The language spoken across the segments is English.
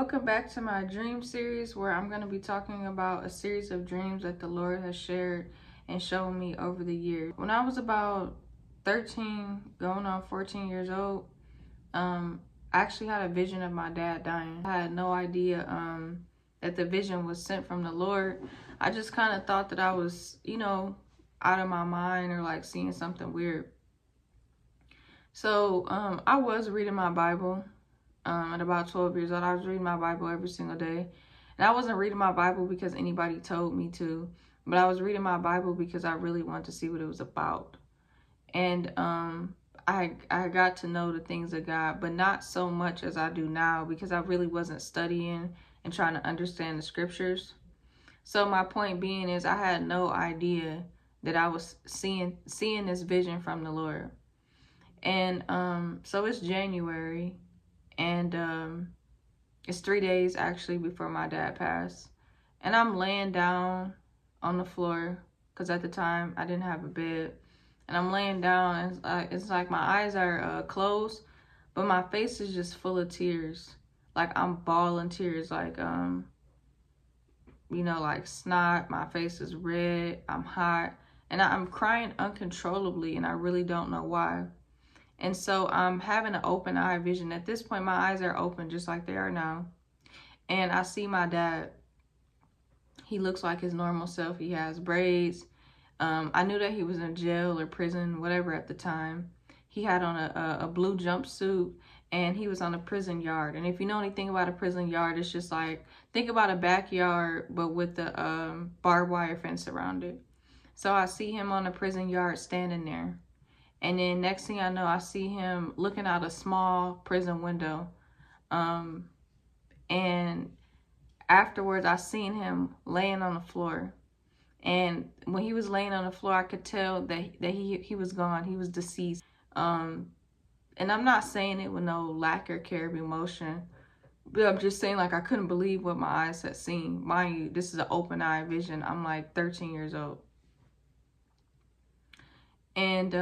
welcome back to my dream series where I'm going to be talking about a series of dreams that the Lord has shared and shown me over the years. When I was about 13, going on 14 years old, I actually had a vision of my dad dying. I had no idea that the vision was sent from the Lord. I just kind of thought that I was, out of my mind or like seeing something weird. So I was reading my Bible. At about 12 years old, I was reading my Bible every single day. And I wasn't reading my Bible because anybody told me to, but I was reading my Bible because I really wanted to see what it was about. And I got to know the things of God, but not so much as I do now because I really wasn't studying and trying to understand the scriptures. So my point being is I had no idea that I was seeing this vision from the Lord. And so it's January. And it's 3 days actually before my dad passed. And I'm laying down on the floor because at the time I didn't have a bed. And I'm laying down and it's like my eyes are closed, but my face is just full of tears. Like I'm bawling tears, like like snot. My face is red. I'm hot. And I'm crying uncontrollably, and I really don't know why. And so I'm having an open eye vision. At this point, my eyes are open just like they are now. And I see my dad. He looks like his normal self. He has braids. I knew that he was in jail or prison, whatever at the time. He had on a blue jumpsuit, and he was on a prison yard. And if you know anything about a prison yard, it's just like, think about a backyard, but with the barbed wire fence around it. So I see him on a prison yard standing there. And then next thing I know, I see him looking out a small prison window. And afterwards, I seen him laying on the floor. And when he was laying on the floor, I could tell that he was gone. He was deceased. And I'm not saying it with no lack or care of emotion. But I'm just saying, like, I couldn't believe what my eyes had seen. Mind you, this is an open eye vision. I'm like 13 years old. And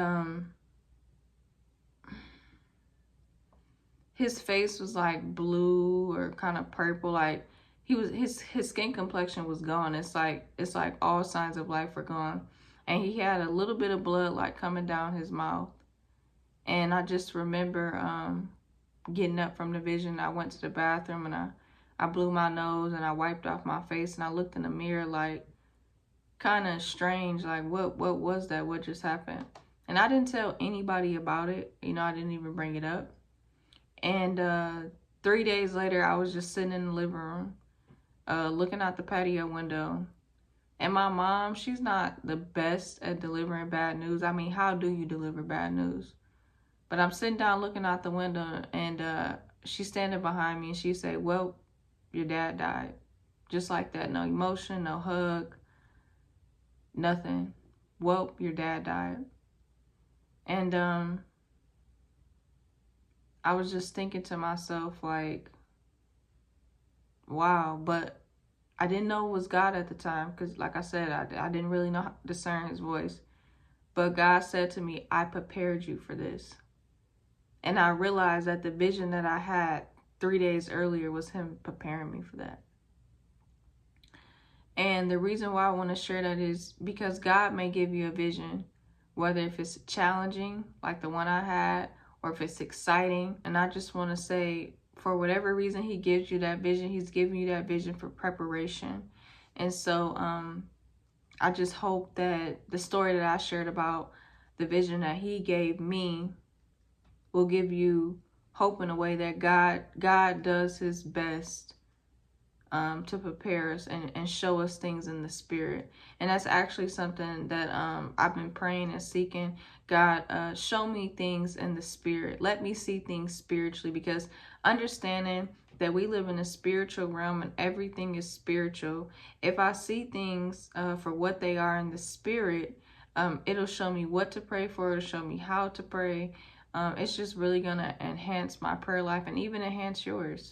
his face was like blue or kind of purple, like his skin complexion was gone. It's like all signs of life were gone. And he had a little bit of blood like coming down his mouth. And I just remember getting up from the vision. I went to the bathroom and I blew my nose and I wiped off my face, and I looked in the mirror like kind of strange, like what was that? What just happened? And I didn't tell anybody about it. I didn't even bring it up. And 3 days later, I was just sitting in the living room, looking out the patio window. And my mom, she's not the best at delivering bad news. I mean, how do you deliver bad news? But I'm sitting down looking out the window, and she's standing behind me, and she said, "Well, your dad died." Just like that. No emotion, no hug, nothing. "Well, your dad died." And I was just thinking to myself, like, wow. But I didn't know it was God at the time because, like I said, I didn't really know how to discern his voice. But God said to me, "I prepared you for this." And I realized that the vision that I had 3 days earlier was him preparing me for that. And the reason why I want to share that is because God may give you a vision, whether if it's challenging, like the one I had, or if it's exciting. And I just want to say, for whatever reason he gives you that vision, he's giving you that vision for preparation. And so I just hope that the story that I shared about the vision that he gave me will give you hope in a way that God does his best to prepare us and show us things in the spirit. And that's actually something that I've been praying and seeking. God, show me things in the spirit. Let me see things spiritually, because understanding that we live in a spiritual realm and everything is spiritual. If I see things for what they are in the spirit, it'll show me what to pray for. It'll show me how to pray. It's just really going to enhance my prayer life and even enhance yours.